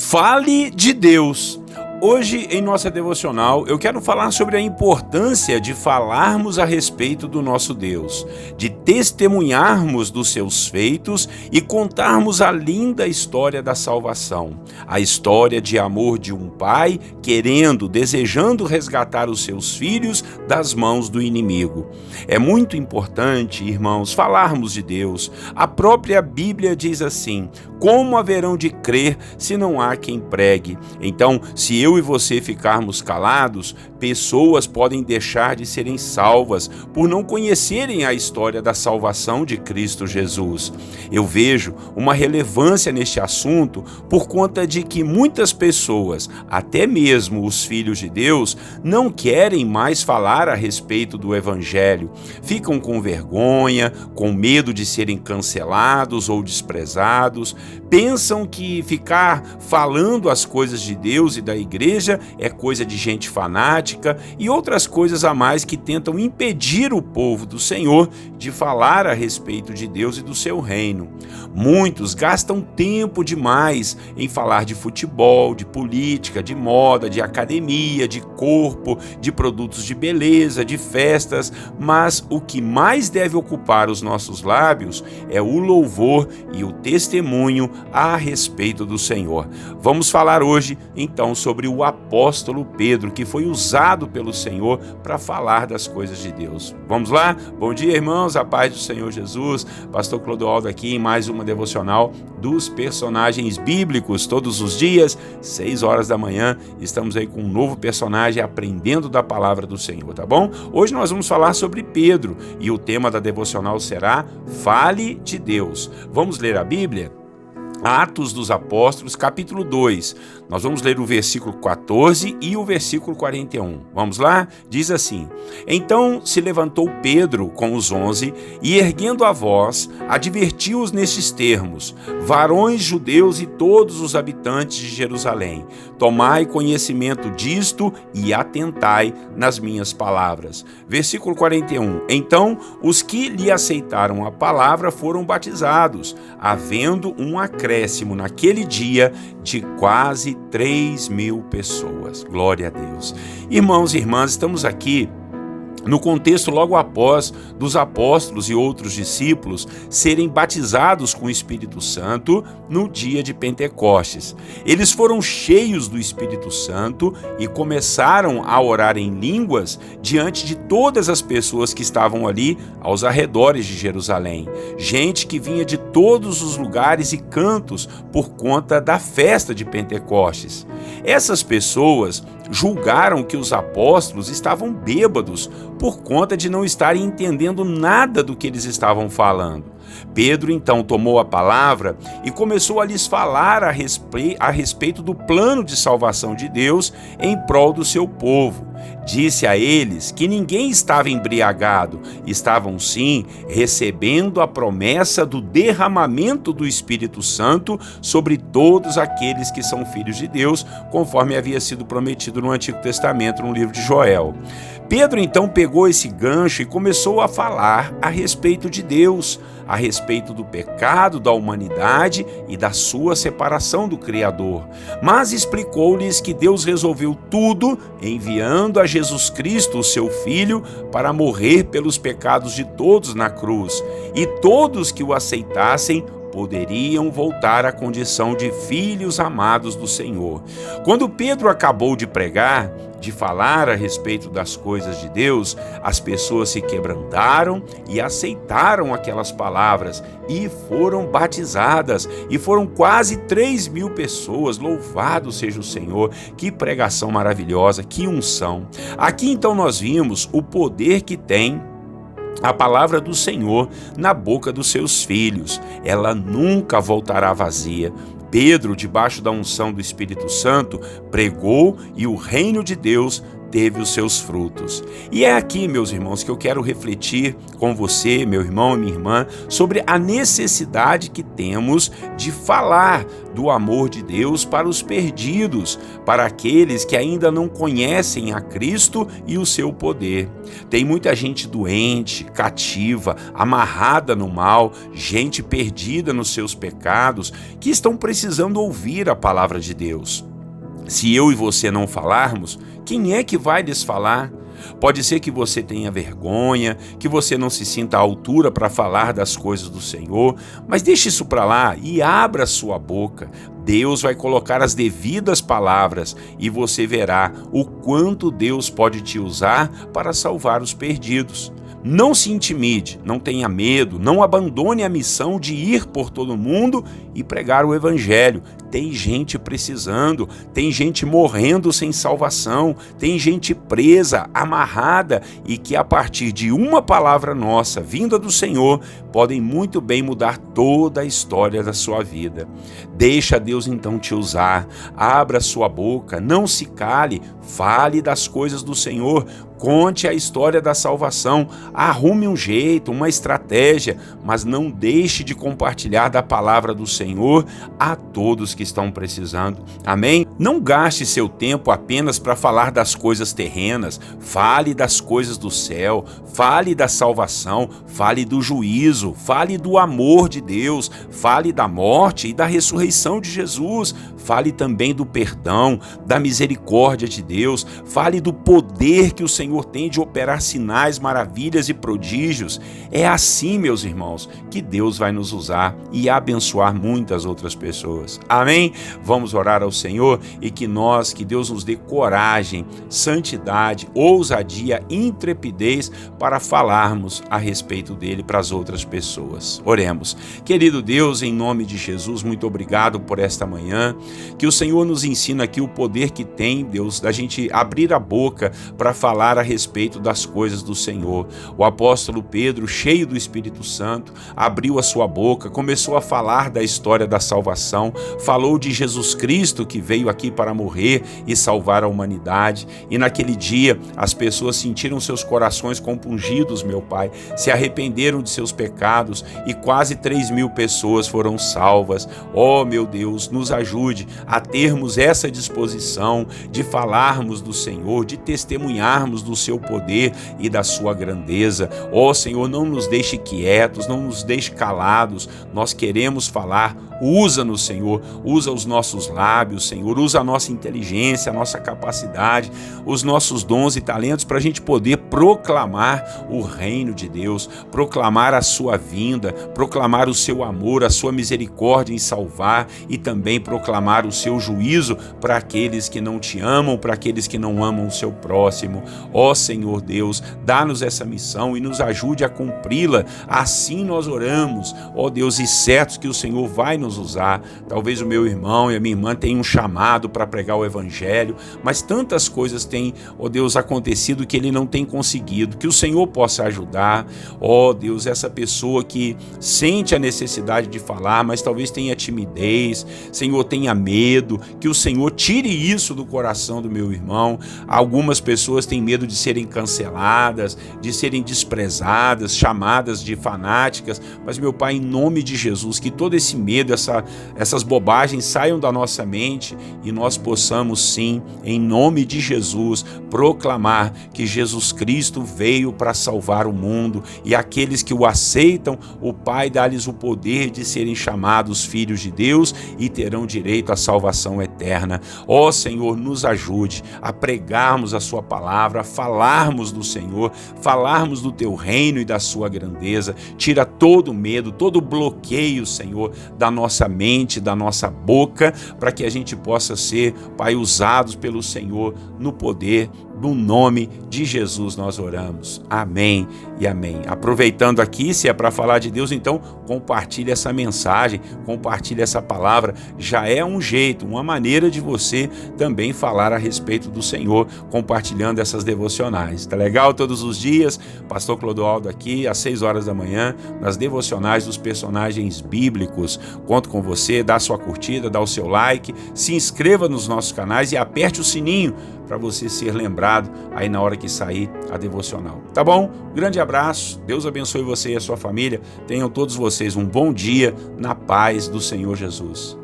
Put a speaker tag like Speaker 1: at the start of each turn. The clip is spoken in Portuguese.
Speaker 1: Fale de Deus. Hoje, em nossa devocional, eu quero falar sobre a importância de falarmos a respeito do nosso Deus, de testemunharmos dos seus feitos e contarmos a linda história da salvação, a história de amor de um pai desejando resgatar os seus filhos das mãos do inimigo. É muito importante, irmãos, falarmos de Deus. A própria Bíblia diz assim: como haverão de crer se não há quem pregue? Então, se eu e você ficarmos calados, pessoas podem deixar de serem salvas por não conhecerem a história da salvação de Cristo Jesus. Eu vejo uma relevância neste assunto por conta de que muitas pessoas, até mesmo os filhos de Deus, não querem mais falar a respeito do Evangelho. Ficam com vergonha, com medo de serem cancelados ou desprezados. Pensam que ficar falando as coisas de Deus e da igreja é coisa de gente fanática e outras coisas a mais que tentam impedir o povo do Senhor de falar a respeito de Deus e do seu reino. Muitos gastam tempo demais em falar de futebol, de política, de moda, de academia, de corpo, de produtos de beleza, de festas, mas o que mais deve ocupar os nossos lábios é o louvor e o testemunho a respeito do Senhor. Vamos falar hoje, então, sobre o apóstolo Pedro, que foi usado pelo Senhor para falar das coisas de Deus. Vamos lá? Bom dia, irmãos, a paz do Senhor Jesus. Pastor Clodoaldo aqui em mais uma devocional dos personagens bíblicos. Todos os dias, 6 horas da manhã, estamos aí com um novo personagem aprendendo da palavra do Senhor, tá bom? Hoje nós vamos falar sobre Pedro e o tema da devocional será Fale de Deus. Vamos ler a Bíblia? Atos dos Apóstolos, capítulo 2. Nós vamos ler o versículo 14 e o versículo 41. Vamos lá? Diz assim: Então se levantou Pedro com os 11 e, erguendo a voz, advertiu-os nestes termos: Varões judeus e todos os habitantes de Jerusalém, tomai conhecimento disto e atentai nas minhas palavras. Versículo 41. Então os que lhe aceitaram a palavra foram batizados, havendo um acréscimo naquele dia de quase 3.000 pessoas. Glória a Deus. Irmãos e irmãs, estamos aqui no contexto logo após dos apóstolos e outros discípulos serem batizados com o Espírito Santo no dia de Pentecostes. Eles foram cheios do Espírito Santo e começaram a orar em línguas diante de todas as pessoas que estavam ali aos arredores de Jerusalém. Gente que vinha de todos os lugares e cantos por conta da festa de Pentecostes. Essas pessoas julgaram que os apóstolos estavam bêbados por conta de não estarem entendendo nada do que eles estavam falando. Pedro então tomou a palavra e começou a lhes falar a respeito do plano de salvação de Deus em prol do seu povo. Disse a eles que ninguém estava embriagado, estavam sim recebendo a promessa do derramamento do Espírito Santo sobre todos aqueles que são filhos de Deus, conforme havia sido prometido no Antigo Testamento, no livro de Joel. Pedro então pegou esse gancho e começou a falar a respeito de Deus, a respeito do pecado da humanidade e da sua separação do Criador. Mas explicou-lhes que Deus resolveu tudo enviando a Jesus Cristo, o seu Filho, para morrer pelos pecados de todos na cruz, e todos que o aceitassem poderiam voltar à condição de filhos amados do Senhor. Quando Pedro acabou de pregar, de falar a respeito das coisas de Deus, as pessoas se quebrantaram e aceitaram aquelas palavras e foram batizadas, e foram quase 3.000 pessoas. Louvado seja o Senhor. Que pregação maravilhosa, que unção. Aqui então nós vimos o poder que tem a palavra do Senhor na boca dos seus filhos. Ela nunca voltará vazia. Pedro, debaixo da unção do Espírito Santo, pregou e o reino de Deus teve os seus frutos. E é aqui, meus irmãos, que eu quero refletir com você, meu irmão e minha irmã, sobre a necessidade que temos de falar do amor de Deus para os perdidos, para aqueles que ainda não conhecem a Cristo e o seu poder. Tem muita gente doente, cativa, amarrada no mal, gente perdida nos seus pecados, que estão precisando ouvir a palavra de Deus. Se eu e você não falarmos, quem é que vai lhes falar? Pode ser que você tenha vergonha, que você não se sinta à altura para falar das coisas do Senhor, mas deixe isso para lá e abra sua boca. Deus vai colocar as devidas palavras e você verá o quanto Deus pode te usar para salvar os perdidos. Não se intimide, não tenha medo, não abandone a missão de ir por todo mundo e pregar o evangelho. Tem gente precisando, tem gente morrendo sem salvação, tem gente presa, amarrada e que a partir de uma palavra nossa, vinda do Senhor, podem muito bem mudar toda a história da sua vida. Deixa Deus então te usar, abra sua boca, não se cale, fale das coisas do Senhor, conte a história da salvação, arrume um jeito, uma estratégia, mas não deixe de compartilhar da palavra do Senhor a todos que estão precisando. Amém? Não gaste seu tempo apenas para falar das coisas terrenas, fale das coisas do céu, fale da salvação, fale do juízo, fale do amor de Deus, fale da morte e da ressurreição de Jesus, fale também do perdão, da misericórdia de Deus, fale do poder que o Senhor tem de operar sinais, maravilhas e prodígios. É assim, meus irmãos, que Deus vai nos usar e abençoar muitas outras pessoas. Amém? Vamos orar ao Senhor e que Deus nos dê coragem, santidade, ousadia, intrepidez para falarmos a respeito dele para as outras pessoas. Oremos. Querido Deus, em nome de Jesus, muito obrigado por esta manhã, que o Senhor nos ensina aqui o poder que tem, Deus, da gente abrir a boca para falar a respeito das coisas do Senhor. O apóstolo Pedro, cheio do Espírito Santo, abriu a sua boca, começou a falar da história da salvação, falou de Jesus Cristo que veio aqui para morrer e salvar a humanidade. E naquele dia as pessoas sentiram seus corações compungidos, meu Pai, se arrependeram de seus pecados e quase 3.000 pessoas foram salvas. Oh, meu Deus, nos ajude a termos essa disposição de falarmos do Senhor, de testemunharmos do seu poder e da sua grandeza. Oh, Senhor, não nos deixe quietos, não nos deixe calados. Nós queremos falar. Usa-nos, Senhor, usa os nossos lábios, Senhor, usa a nossa inteligência, a nossa capacidade, os nossos dons e talentos para a gente poder proclamar o reino de Deus, proclamar a sua vinda, proclamar o seu amor, a sua misericórdia em salvar e também proclamar o seu juízo para aqueles que não te amam, para aqueles que não amam o seu próximo. Ó Senhor Deus, dá-nos essa missão e nos ajude a cumpri-la. Assim nós oramos, ó Deus, e certos que o Senhor vai nos usar. Talvez o meu irmão e a minha irmã tenham um chamado para pregar o evangelho, mas tantas coisas têm, ó Deus, acontecido que ele não tem conseguido. Que o Senhor possa ajudar, ó Deus, essa pessoa que sente a necessidade de falar, mas talvez tenha timidez, Senhor, tenha medo, que o Senhor tire isso do coração do meu irmão. Algumas pessoas têm medo de serem canceladas, de serem desprezadas, chamadas de fanáticas, mas meu Pai, em nome de Jesus, que todo esse medo, essas bobagens saiam da nossa mente e nós possamos sim, em nome de Jesus, proclamar que Jesus Cristo veio para salvar o mundo e aqueles que o aceitam, o Pai dá-lhes o poder de serem chamados filhos de Deus e terão direito à salvação eterna. Ó Senhor, nos ajude a pregarmos a sua palavra, a falarmos do Senhor, falarmos do teu reino e da sua grandeza. Tira todo medo, todo bloqueio, Senhor, da nossa mente, da nossa boca, para que a gente possa ser, Pai, usados pelo Senhor no poder no nome de Jesus nós oramos. Amém e amém. Aproveitando aqui, se é para falar de Deus, então compartilhe essa mensagem, compartilhe essa palavra. Já é um jeito, uma maneira de você também falar a respeito do Senhor, compartilhando essas devocionais. Tá legal? Todos os dias, Pastor Clodoaldo aqui, às 6 horas da manhã, nas devocionais dos personagens bíblicos. Conto com você, dá sua curtida, dá o seu like, se inscreva nos nossos canais e aperte o sininho, para você ser lembrado aí na hora que sair a devocional. Tá bom? Grande abraço, Deus abençoe você e a sua família. Tenham todos vocês um bom dia na paz do Senhor Jesus.